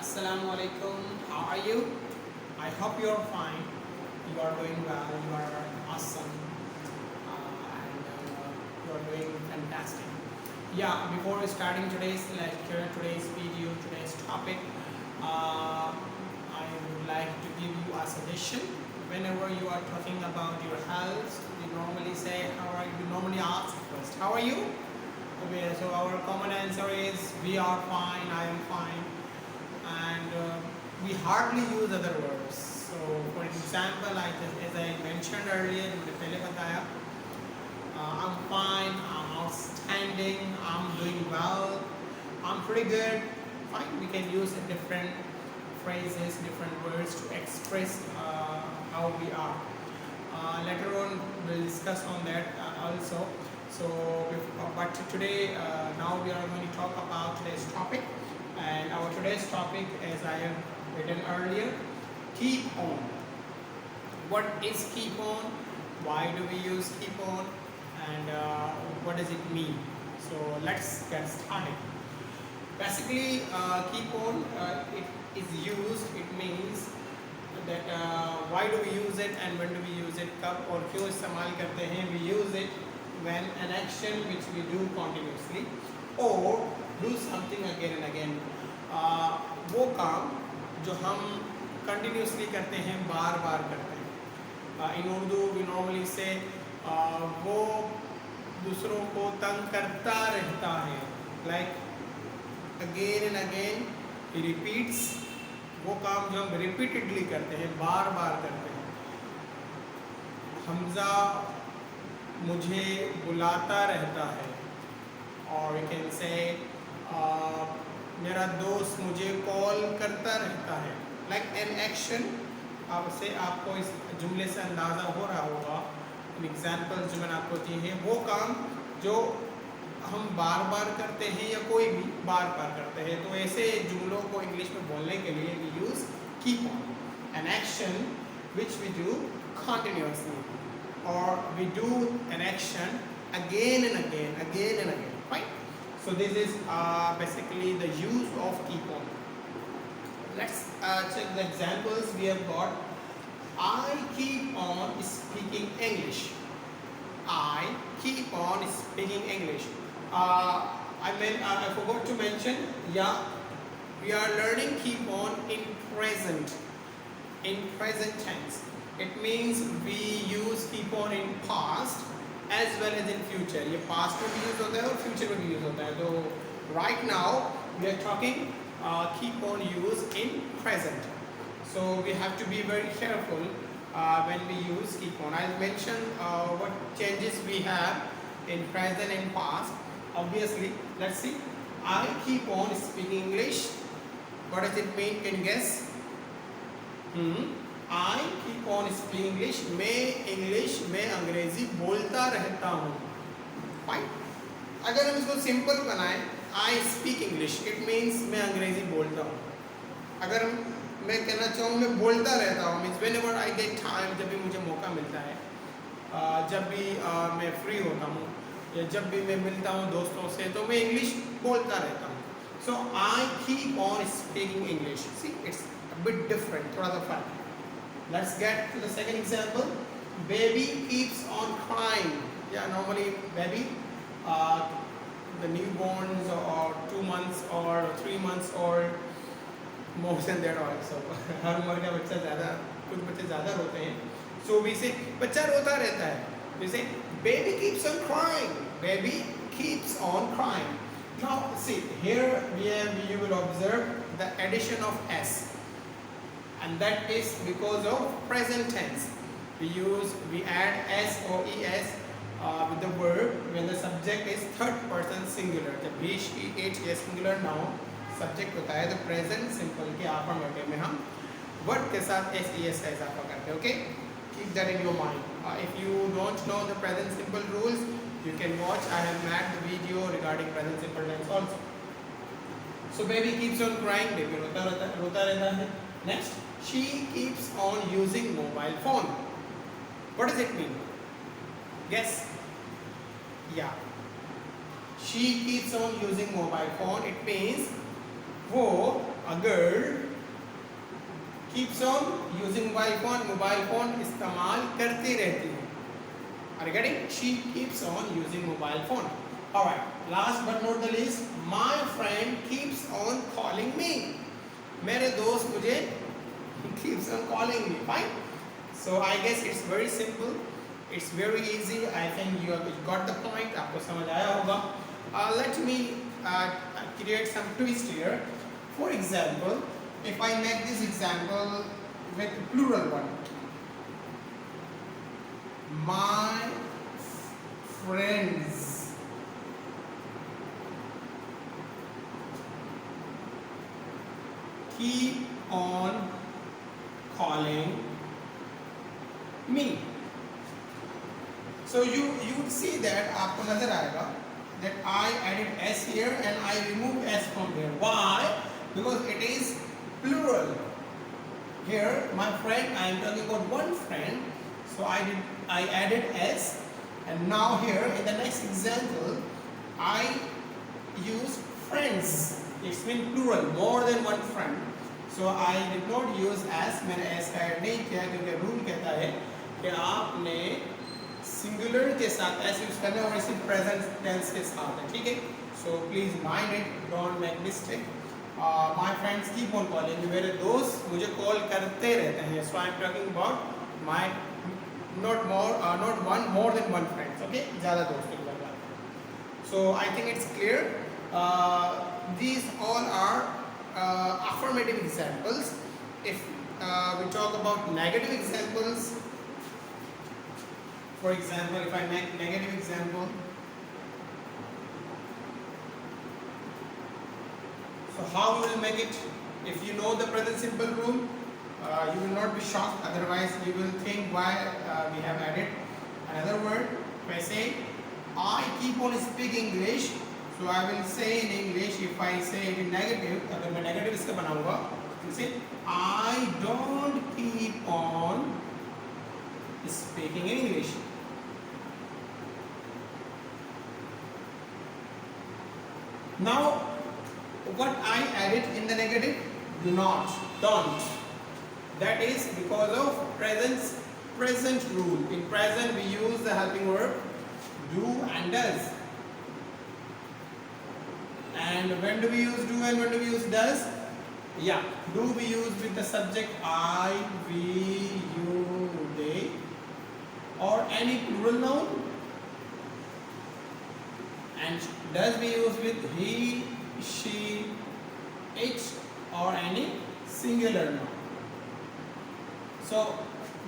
Assalamu alaikum. How are you? I hope you are fine. You are doing well. You are awesome, and you are doing fantastic. Yeah. Before starting today's lecture, today's video, today's topic, I would like to give you a suggestion. Whenever you are talking about your health, you normally say, "How are you?" You normally ask first, "How are you?" Okay. So our common answer is, "We are fine. I am fine." And we hardly use other words. So for example, as I mentioned earlier, मैंने पहले बताया, I'm fine, I'm outstanding, I'm doing well, I'm pretty good. Fine, we can use different phrases, different words to express how we are. Later on, we'll discuss on that also. So, but today, now we are going to talk about today's topic. And our today's topic, as I have written earlier, keep on. What is keep on? Why do we use keep on? And what does it mean? So let's get started. Basically, keep on, it is used, it means that why do we use it and when do we use it, कब और क्यों इस्तेमाल करते हैं. We use it when an action which we do continuously or do something again and again. वो काम जो हम कंटिन्यूसली करते हैं, बार बार करते हैं. इन उर्दू वी नॉर्मली से वो दूसरों को तंग करता रहता है. Like again and again he repeats. वो काम जो हम रिपीटेडली करते हैं, बार बार करते हैं. हमजा मुझे बुलाता रहता है. और यू कैन से मेरा दोस्त मुझे कॉल करता रहता है. Like an action. आपसे आपको इस जुमले से अंदाज़ा हो रहा होगा. एग्जाम्पल जो मैंने आपको दी है, वो काम जो हम बार बार करते हैं या कोई भी बार बार करते हैं, तो ऐसे जुमलों को इंग्लिश में बोलने के लिए we use keep on. An action which we do continuously or we do an action again and again, right? So this is basically the use of keep on. Let's check the examples we have got. I keep on speaking English. I keep on speaking English. I forgot to mention, yeah, we are learning keep on in present tense. It means we use keep on in past as well as in future. ये past में भी use होता है और future में भी use होता है. तो right now we are talking keep on use in present. So we have to be very careful when we use keep on. I'll mention what changes we have in present and past. Obviously, let's see. I keep on speaking English. What does it mean? Can you guess? I keep on speaking English. मैं English में अंग्रेजी बोलता रहता हूँ. Fine. अगर हम इसको simple बनाएं, I speak English, it means मैं अंग्रेजी बोलता हूँ. अगर मैं कहना चाहूँ मैं बोलता रहता हूँ, means whenever I get time, जब भी मुझे मौका मिलता है, जब भी मैं फ्री होता हूँ या जब भी मैं मिलता हूँ दोस्तों से, तो मैं इंग्लिश बोलता रहता हूँ. So I keep on speaking English. See, it's a bit different, थोड़ा सा फर्क. Let's get to the second example. Baby keeps on crying. Yeah, normally baby, the newborns or 2 months or 3 months old, more than that also. हर उम्र का बच्चा ज़्यादा, कुछ बच्चे ज़्यादा रोते हैं. So we say बच्चा रोता रहता है. We say baby keeps on crying. Baby keeps on crying. Now see here you will observe the addition of s. And that is because of present tense. We add s or es with the verb when the subject is third person singular. जब he, she, it ये singular noun subject होता है, तो present simple के affirmative में हम word के साथ s es का इजाफा करते हैं. Okay, keep that in your mind. If you don't know the present simple rules, you can watch. I have made the video regarding present simple tense also. So baby keeps on crying. Baby रोता रहता है. Next, she keeps on using mobile phone. What does it mean? Guess. Yeah. She keeps on using mobile phone. It means वो A girl keeps on using mobile phone इस्तेमाल करती रहती है. Are you getting? She keeps on using mobile phone. Alright, last but not the least, my friend keeps on calling me. मेरे दोस्त मुझे keeps on calling me. Fine. So I guess it's very simple. It's very easy. I think you have got the point. आपको समझ आया होगा. Let me create some twist here. For example, if I make this example with plural one, my friends keep on calling me. So you would see that आपको नजर आएगा that I added s here and I remove s from there. Why? Because it is plural. Here my friend, I am talking about one friend, so I added s, and now here in the next example I use friends. It's been plural, more than one friend. So I did not use s. मैंने s का add नहीं किया क्योंकि rule कहता है कि आपने singular के साथ s यूज करना और इसी प्रेजेंट टेंस के साथ है. ठीक है. So please mind it, don't make mistake. My friends keep on calling me. मेरे दोस्त मुझे कॉल करते रहते हैं. So I am talking about my not one, more than one friends. Okay, ज़्यादा दोस्तों की बात. So I think it's clear. These all are affirmative examples. If we talk about negative examples, for example, if I make negative example, so how you will make it? If you know the present simple rule, you will not be shocked. Otherwise, you will think why we have added another word. If I say I keep on speaking English, so I will say in English. If I say it in negative, अगर मैं negative इसका बनाऊँगा, you say I don't keep on speaking in English. Now, what I added in the negative? Do not, don't. That is because of present rule. In present, we use the helping verb do and does. And when do we use do and when do we use does? Yeah, do we use with the subject I, we, you, they, or any plural noun, and does we use with he, she, it, or any singular noun. So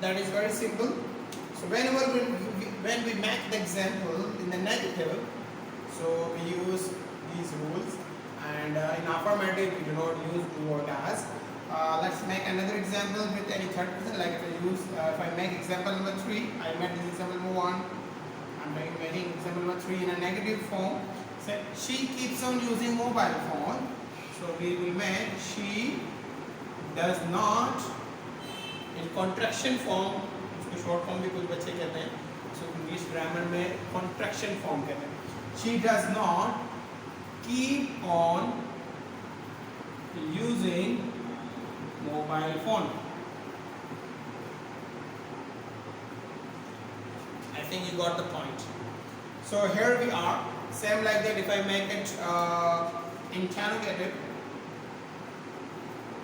that is very simple. So whenever when we make the example in the negative, so we use these rules, and in affirmative we do not use do or does. Let's make another example with any third person. Like if I make example number 3, I made this example number 1. I'm making example number 3 in a negative form. So she keeps on using mobile phone. So we will make she does not. In contraction form, उसको short form भी कुछ बच्चे कहते हैं. So English grammar में contraction form कहते हैं. She does not keep on using mobile phone. I think you got the point. So here we are. Same like that. If I make it interrogative,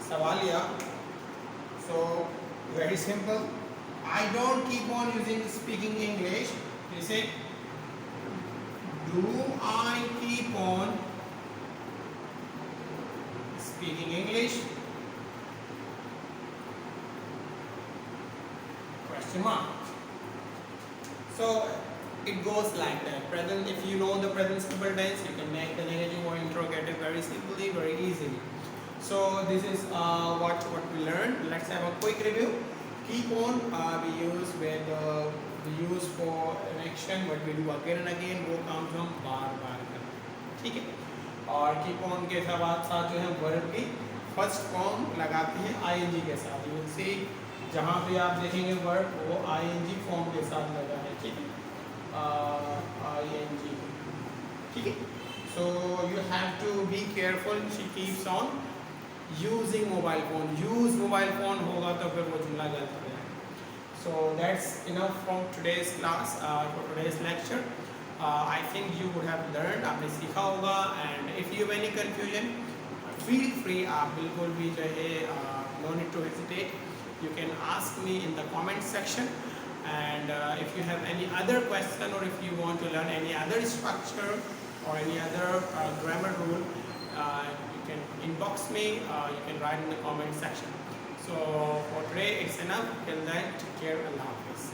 सवालिया. So very simple. I don't keep on speaking English. You say, do I keep on speaking English? Question mark. So it goes like that. Present, if you know the present simple tense, you can make the negative or interrogative very simply, very easily. So this is what we learned. Let's have a quick review. Keep on we use with we use for an action, what we do again and again, वो काम जो हम बार बार करते हैं. ठीक है. और keep on के साथ जो है verb की फर्स्ट फॉर्म लगाती है ing के साथ. You will see जहाँ पे आप देखेंगे verb वो ing फॉर्म के साथ लगा है. ठीक है. ing. ठीक है. So you have to be careful. She keeps on using mobile phone, use mobile phone होगा तो फिर वो जुमला गलत हो जाएगा. So that's enough from today's class, for today's lecture. I think you would have learned, आपने सीखा होगा. And if you have any confusion, feel free, आप बिल्कुल भी जो है no need to hesitate. You can ask me in the comment section. And if you have any other question, or if you want to learn any other structure or any other grammar rule, you can inbox me, you can write in the comment section. So for today it's enough. Till then, take care. Allah Hafiz.